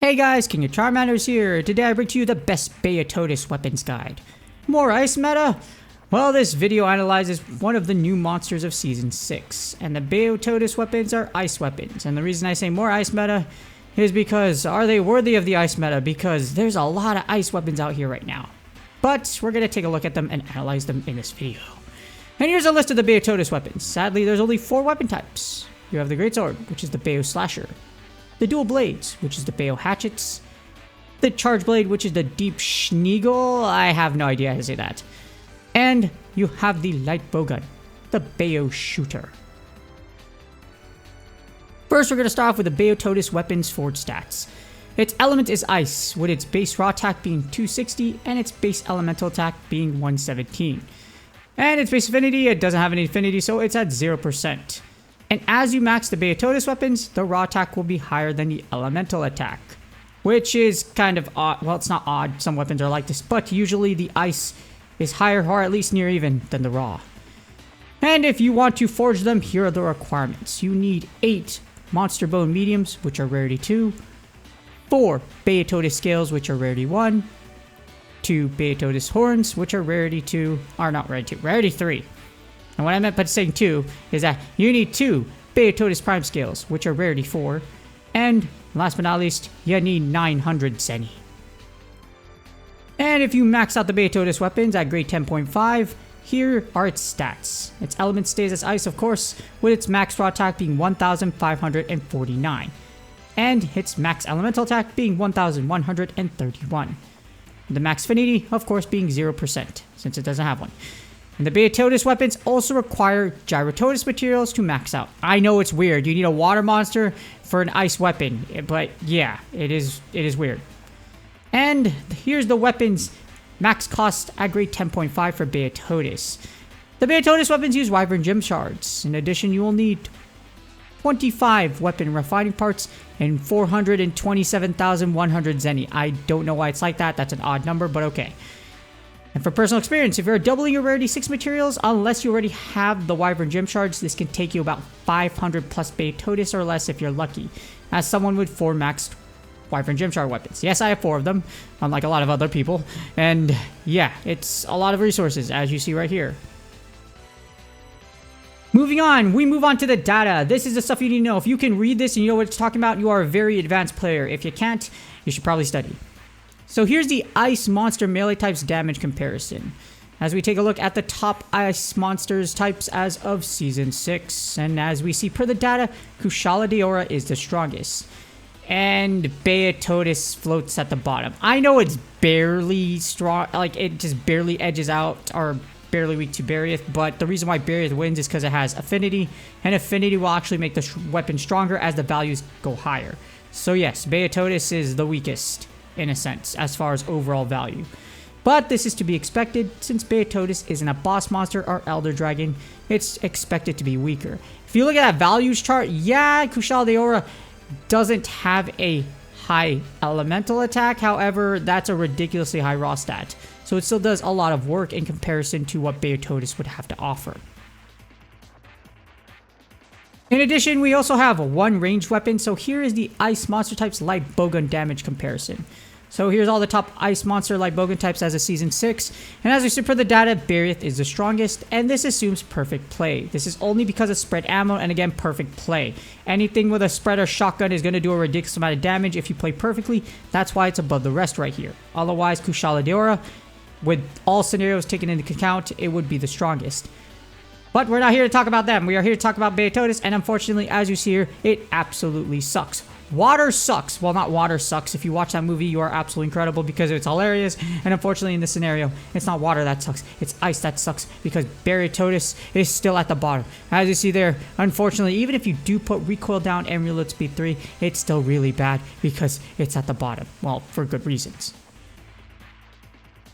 Hey guys, King of Charmanders here. Today I bring to you the best Beotodus weapons guide. More ice meta? Well, this video analyzes one of the new monsters of Season 6, and the Beotodus weapons are ice weapons. And the reason I say more ice meta is because are they worthy of the ice meta? Because there's a lot of ice weapons out here right now. But we're going to take a look at them and analyze them in this video. And here's a list of the Beotodus weapons. Sadly, there's only 4 weapon types. You have the Greatsword, which is the Beo Slasher. The Dual Blades, which is the Beo Hatchets. The Charge Blade, which is the Deep Schneegel. I have no idea how to say that. And you have the Light Bowgun, the Beo Shooter. First, we're going to start off with the Beotodus weapons forward stats. Its element is ice, with its base raw attack being 260 and its base elemental attack being 117. And its base affinity, it doesn't have any affinity, so it's at 0%. And as you max the Beotodus weapons, the raw attack will be higher than the elemental attack. Which is kind of odd. Well, it's not odd. Some weapons are like this. But usually the ice is higher or at least near even than the raw. And if you want to forge them, here are the requirements. You need 8 Monster Bone Mediums, which are rarity 2. 4 Beotodus Scales, which are rarity 1. 2 Beotodus Horns, which are rarity 2. Or not rarity 2. Rarity 3. And what I meant by saying 2 is that you need 2 Beotodus Prime Scales, which are rarity 4. And last but not least, you need 900 Zenny. And if you max out the Beotodus weapons at grade 10.5, here are its stats. Its element stays as ice, of course, with its max raw attack being 1,549. And its max elemental attack being 1,131. The max affinity, of course, being 0%, since it doesn't have one. And the Beotodus weapons also require Gyrotodus materials to max out. I know it's weird. You need a water monster for an ice weapon. But yeah, it is weird. And here's the weapons max cost at grade 10.5 for Beotodus. The Beotodus weapons use Wyvern Gem Shards. In addition, you will need 25 weapon refining parts and 427,100 Zenny. I don't know why it's like that. That's an odd number, but okay. And for personal experience, if you're doubling your rarity 6 materials, unless you already have the Wyvern Gem Shards, this can take you about 500 plus Beotodus or less if you're lucky, as someone with 4 maxed Wyvern Gem Shard weapons. Yes, I have 4 of them, unlike a lot of other people. And yeah, it's a lot of resources, as you see right here. Moving on, we move on to the data. This is the stuff you need to know. If you can read this and you know what it's talking about, you are a very advanced player. If you can't, you should probably study. So here's the ice monster melee types damage comparison. As we take a look at the top ice monsters types as of Season 6. And as we see per the data, Kushala Daora is the strongest. And Beotodus floats at the bottom. I know it's barely strong, like it just barely edges out or barely weak to Bariath, but the reason why Bariath wins is because it has affinity, and affinity will actually make the weapon stronger as the values go higher. So yes, Beotodus is the weakest, in a sense, as far as overall value. But this is to be expected, since Beotodus isn't a boss monster or Elder Dragon, it's expected to be weaker. If you look at that values chart, yeah, Kushala Daora doesn't have a high elemental attack, however, that's a ridiculously high raw stat. So it still does a lot of work in comparison to what Beotodus would have to offer. In addition, we also have 1 ranged weapon, so here is the ice monster types light bowgun damage comparison. So here's all the top ice monster light bowgun types as of Season 6, and as we see for the data, Bariath is the strongest, and this assumes perfect play. This is only because of spread ammo, and again, perfect play. Anything with a spread or shotgun is going to do a ridiculous amount of damage if you play perfectly. That's why it's above the rest right here. Otherwise, Kushala Daora, with all scenarios taken into account, it would be the strongest. But we're not here to talk about them. We are here to talk about Beotodus, and unfortunately, as you see here, it absolutely sucks. Water sucks. Well, not water sucks. If you watch that movie, you are absolutely incredible because it's hilarious. And unfortunately, in this scenario, it's not water that sucks. It's ice that sucks because Beotodus is still at the bottom. As you see there, unfortunately, even if you do put recoil down and reload speed 3, it's still really bad because it's at the bottom. Well, for good reasons.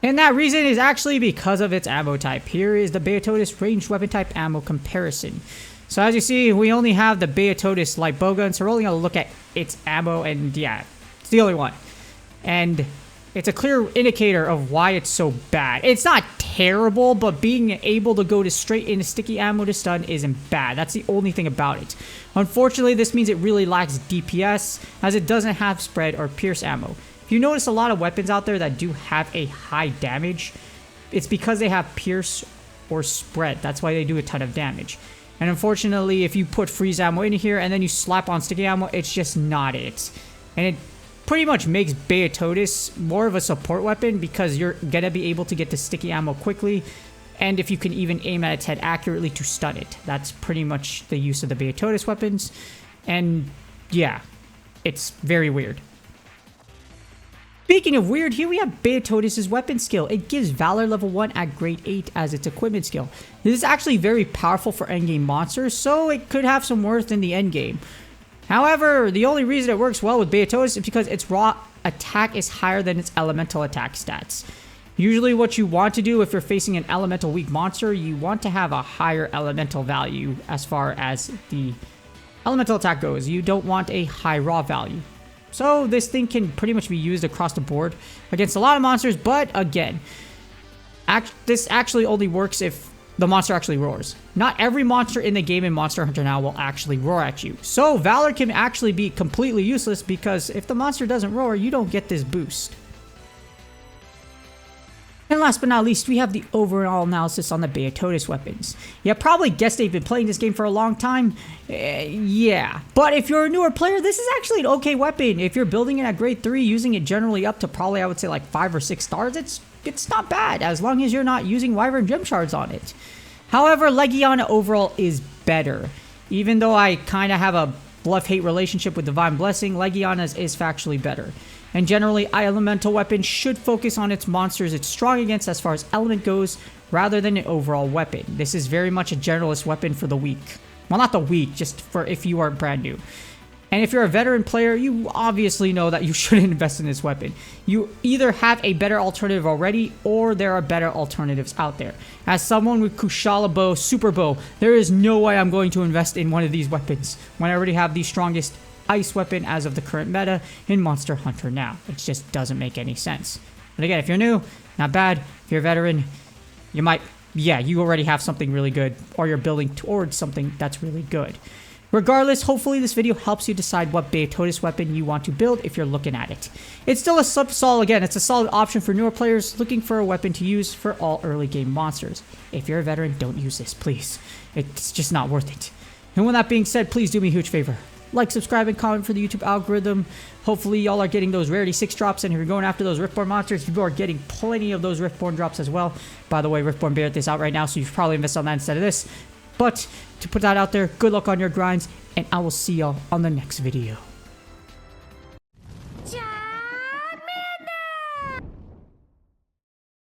And that reason is actually because of its ammo type. Here is the Beotodus ranged weapon type ammo comparison. So as you see, we only have the Beotodus light bowgun, so we're only going to look at its ammo, and yeah, it's the only one. And It's a clear indicator of why it's so bad. It's not terrible, but being able to go to straight into sticky ammo to stun isn't bad. That's the only thing about it. Unfortunately, this means it really lacks DPS, as it doesn't have spread or pierce ammo. If you notice a lot of weapons out there that do have a high damage, it's because they have pierce or spread. That's why they do a ton of damage. And unfortunately, if you put freeze ammo in here and then you slap on sticky ammo, it's just not it. And it pretty much makes Beotodus more of a support weapon because you're going to be able to get the sticky ammo quickly, and if you can even aim at its head accurately to stun it. That's pretty much the use of the Beotodus weapons, and yeah, it's very weird. Speaking of weird, here we have Beotodus' weapon skill. It gives Valor level 1 at grade 8 as its equipment skill. This is actually very powerful for endgame monsters, so it could have some worth in the endgame. However, the only reason it works well with Beotodus is because its raw attack is higher than its elemental attack stats. Usually what you want to do if you're facing an elemental weak monster, you want to have a higher elemental value as far as the elemental attack goes. You don't want a high raw value. So this thing can pretty much be used across the board against a lot of monsters, but again, this actually only works if the monster actually roars. Not every monster in the game in Monster Hunter now will actually roar at you. So Valor can actually be completely useless because if the monster doesn't roar, you don't get this boost. And last but not least, we have the overall analysis on the Beotodus weapons. You probably guessed they've been playing this game for a long time. Yeah. But if you're a newer player, this is actually an okay weapon. If you're building it at grade 3, using it generally up to probably, I would say, like 5 or 6 stars, it's not bad, as long as you're not using Wyvern Gem Shards on it. However, Legiana overall is better. Even though I kind of have a love-hate relationship with Divine Blessing, Legiana's is factually better. And generally, elemental weapons should focus on its monsters it's strong against as far as element goes, rather than an overall weapon. This is very much a generalist weapon for the weak. Well, not the weak, just for if you are brand new. And if you're a veteran player, you obviously know that you shouldn't invest in this weapon. You either have a better alternative already, or there are better alternatives out there. As someone with Kushala Bow, Super Bow, there is no way I'm going to invest in one of these weapons when I already have the strongest ice weapon as of the current meta in Monster Hunter now. It just doesn't make any sense. But again, if you're new, not bad. If you're a veteran, you might, yeah, you already have something really good, or you're building towards something that's really good. Regardless, hopefully this video helps you decide what Beotodus weapon you want to build if you're looking at it. It's still a solid, again, it's a solid option for newer players looking for a weapon to use for all early game monsters. If you're a veteran, don't use this, please. It's just not worth it. And with that being said, please do me a huge favor. Like, subscribe, and comment for the YouTube algorithm. Hopefully y'all are getting those Rarity 6 drops, and if you're going after those Riftborn monsters, you are getting plenty of those Riftborn drops as well. By the way, Riftborn Bear is out right now, so you should probably invest on that instead of this. But to put that out there, good luck on your grinds, and I will see y'all on the next video.